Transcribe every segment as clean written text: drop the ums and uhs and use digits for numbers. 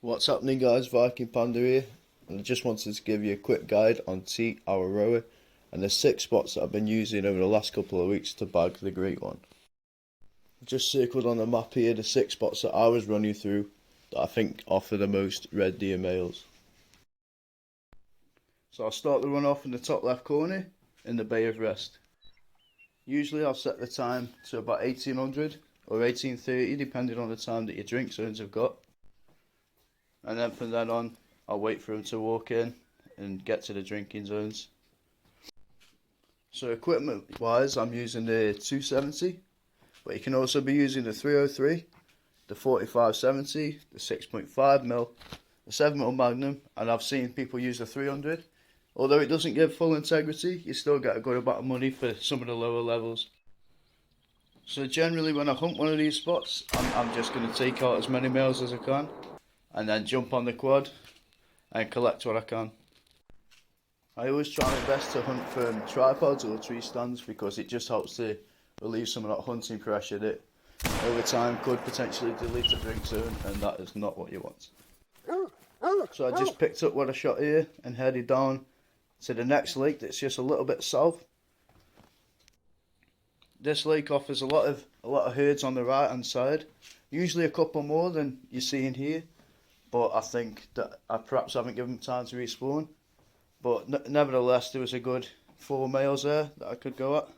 What's happening, guys? Viking Panda here, and I just wanted to give you a quick guide on Te Awaroa and the 6 spots that I've been using over the last couple of weeks to bag the great one. I've just circled on the map here the 6 spots that I was running through that I think offer the most red deer males. So I'll start the run off in the top left corner in the Bay of Rest. Usually I'll set the time to about 1800 or 1830 depending on the time that your drink zones have got. And then from then on, I'll wait for him to walk in and get to the drinking zones. So equipment wise, I'm using the 270, but you can also be using the 303, the 4570, the 6.5mm, the 7mm Magnum, and I've seen people use the 300. Although it doesn't give full integrity, you still get a good amount of money for some of the lower levels. So generally when I hunt one of these spots, I'm just going to take out as many males as I can, and then jump on the quad and collect what I can. I always try my best to hunt from tripods or tree stands because it just helps to relieve some of that hunting pressure that over time could potentially delete the drink zone, and that is not what you want. So I just picked up what I shot here and headed down to the next lake that's just a little bit south. This lake offers a lot of herds on the right hand side, usually a couple more than you're seeing here. But I think that I perhaps haven't given them time to respawn. But nevertheless, there was a good 4 males there that I could go at.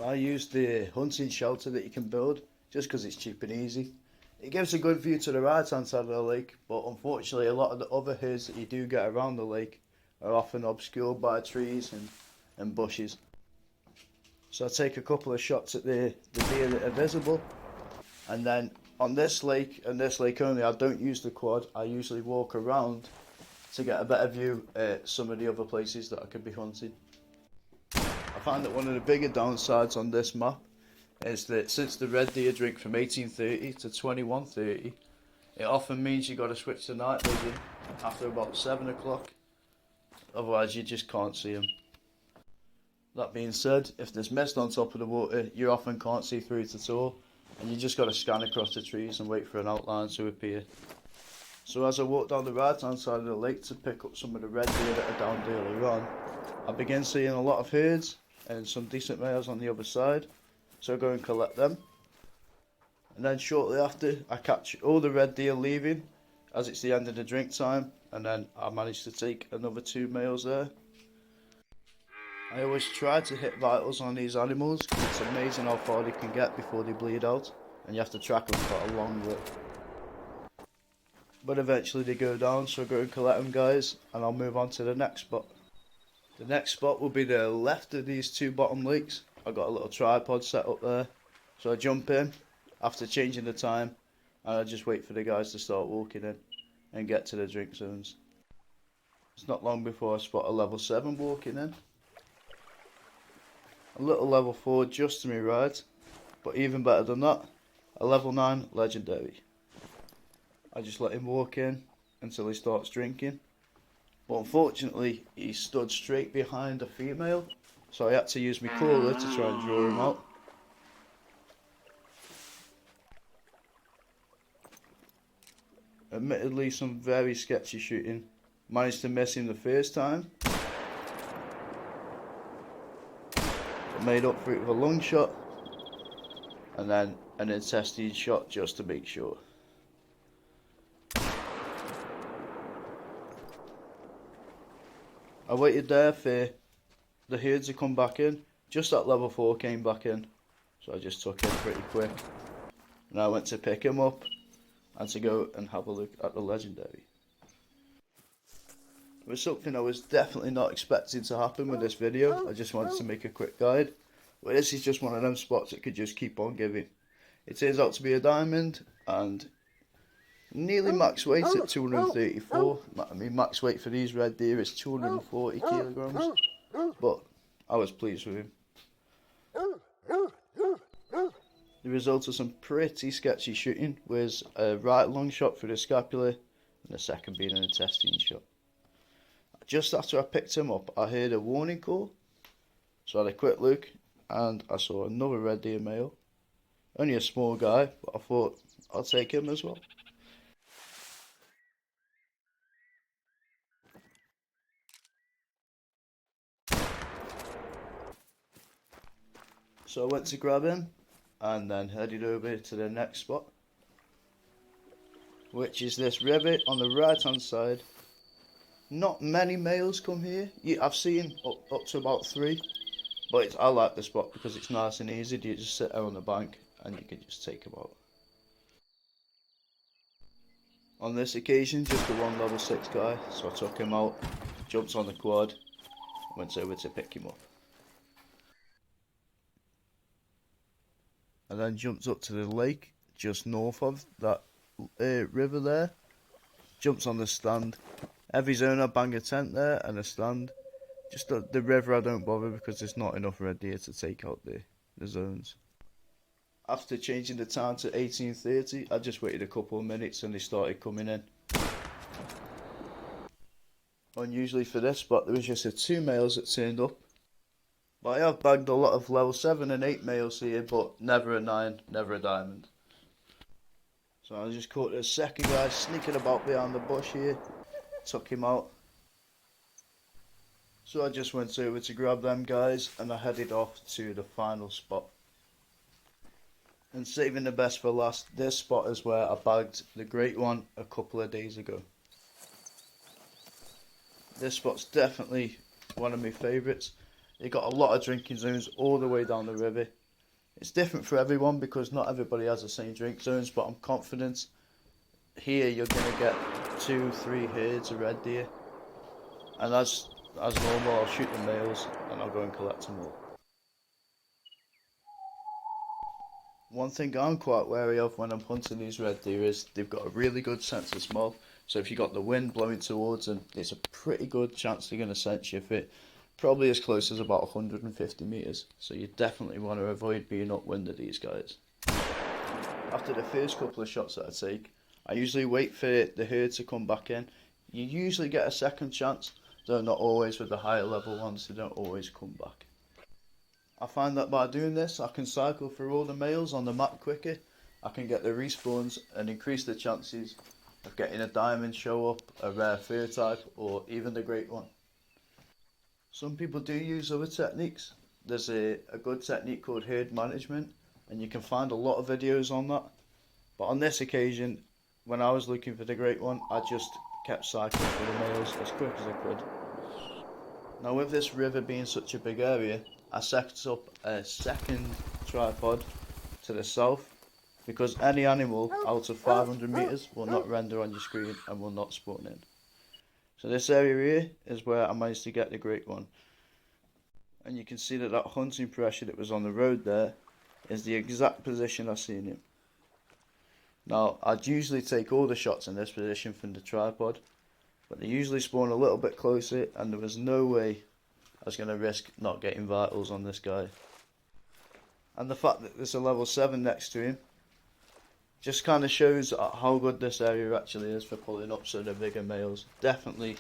I used the hunting shelter that you can build just because it's cheap and easy. It gives a good view to the right hand side of the lake, but unfortunately a lot of the other herds that you do get around the lake are often obscured by trees and bushes. So I take a couple of shots at the deer that are visible, and then on this lake, and this lake only, I don't use the quad. I usually walk around to get a better view at some of the other places that I could be hunting. I find that one of the bigger downsides on this map is that since the red deer drink from 1830 to 2130, it often means you got to switch to night vision after about 7 o'clock. Otherwise you just can't see them. That being said, if there's mist on top of the water, you often can't see through it at all, and you just got to scan across the trees and wait for an outline to appear. So as I walk down the right hand side of the lake to pick up some of the red deer that are down earlier on, I begin seeing a lot of herds and some decent males on the other side, so I go and collect them. And then shortly after, I catch all the red deer leaving as it's the end of the drink time, and then I manage to take another 2 males there. I always try to hit vitals on these animals because it's amazing how far they can get before they bleed out, and you have to track them quite a long way. But eventually they go down, so I go and collect them, guys, and I'll move on to the next spot. The next spot will be the left of these 2 bottom lakes. I've got a little tripod set up there, so I jump in after changing the time, and I just wait for the guys to start walking in and get to the drink zones. It's not long before I spot a level 7 walking in. A little level 4 just to my right, but even better than that, a level 9 legendary. I just let him walk in until he starts drinking, but unfortunately he stood straight behind a female, so I had to use my caller to try and draw him out. Admittedly some very sketchy shooting. Managed to miss him the first time, made up for it with a long shot, and then an intestine shot just to make sure. I waited there for the herd to come back in. Just at level 4 came back in, so I just took him pretty quick. And I went to pick him up and to go and have a look at the legendary. It was something I was definitely not expecting to happen with this video. I just wanted to make a quick guide. But this is just one of them spots that could just keep on giving. It turns out to be a diamond and nearly max weight at 234. I mean, max weight for these red deer is 240 kilograms. But I was pleased with him. The result of some pretty sketchy shooting was a right long shot for the scapula and the second being an intestine shot. Just after I picked him up, I heard a warning call, so I had a quick look and I saw another red deer male. Only a small guy, but I thought I'll take him as well. So I went to grab him and then headed over to the next spot, which is this river on the right hand side. Not many males come here. I've seen up to about 3, but I like the spot because it's nice and easy. You just sit there on the bank and you can just take them out. On this occasion, just the one level 6 guy, so I took him out, jumped on the quad, and went over to pick him up. And then jumped up to the lake just north of that river there. Jumps on the stand. Every zone I bang a tent there and a stand. Just the river I don't bother because there's not enough red deer to take out the zones. After changing the time to 18:30, I just waited a couple of minutes and they started coming in. Unusually for this spot, there was just the 2 males that turned up. But I have bagged a lot of level 7 and 8 males here, but never a 9, never a diamond. So I just caught the second guy sneaking about behind the bush here, took him out. So I just went over to grab them guys and I headed off to the final spot. And saving the best for last, this spot is where I bagged the great one a couple of days ago. This spot's definitely one of my favourites. You've got a lot of drinking zones all the way down the river. It's different for everyone because not everybody has the same drink zones, but I'm confident here you're going to get 2-3 herds of red deer. And as normal, I'll shoot the males and I'll go and collect them all. One thing I'm quite wary of when I'm hunting these red deer is they've got a really good sense of smell. So if you've got the wind blowing towards them, it's a pretty good chance they're going to sense you fit. Probably as close as about 150 metres. So you definitely want to avoid being upwind of these guys. After the first couple of shots that I take, I usually wait for the herd to come back in. You usually get a second chance, though not always with the higher level ones, they don't always come back. I find that by doing this, I can cycle through all the males on the map quicker. I can get the respawns and increase the chances of getting a diamond show up, a rare fur type, or even the great one. Some people do use other techniques. There's a good technique called herd management, and you can find a lot of videos on that. But on this occasion, when I was looking for the great one, I just kept cycling through the males as quick as I could. Now with this river being such a big area, I set up a second tripod to the south because any animal out of 500 metres will not render on your screen and will not spawn in. So this area here is where I managed to get the great one. And you can see that hunting pressure that was on the road there is the exact position I seen him. Now I'd usually take all the shots in this position from the tripod, but they usually spawn a little bit closer and there was no way I was going to risk not getting vitals on this guy. And the fact that there's a level 7 next to him just kind of shows how good this area actually is for pulling up some of the bigger males. Definitely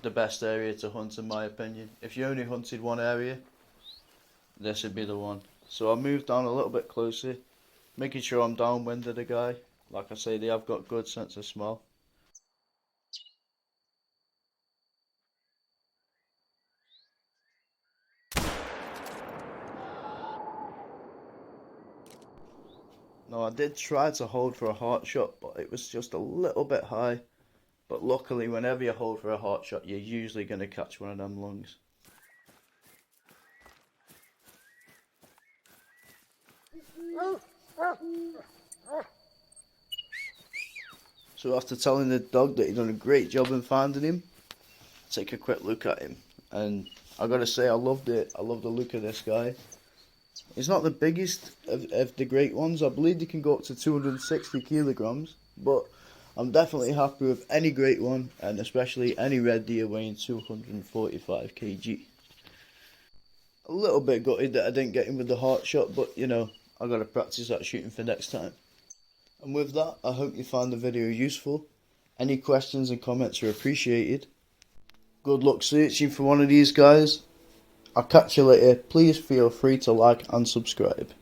the best area to hunt in my opinion. If you only hunted one area, this would be the one. So I moved down a little bit closer, making sure I'm downwind of the guy. Like I say, they have got good sense of smell. Now I did try to hold for a heart shot, but it was just a little bit high. But luckily whenever you hold for a heart shot, you're usually going to catch one of them lungs. So after telling the dog that he'd done a great job in finding him, take a quick look at him. And I gotta say, I loved it. I love the look of this guy. He's not the biggest of the great ones. I believe they can go up to 260 kilograms, but I'm definitely happy with any great one, and especially any red deer weighing 245 kg. A little bit gutted that I didn't get him with the heart shot, but you know, I gotta practice that shooting for next time. And with that, I hope you found the video useful. Any questions and comments are appreciated. Good luck searching for one of these guys. I'll catch you later. Please feel free to like and subscribe.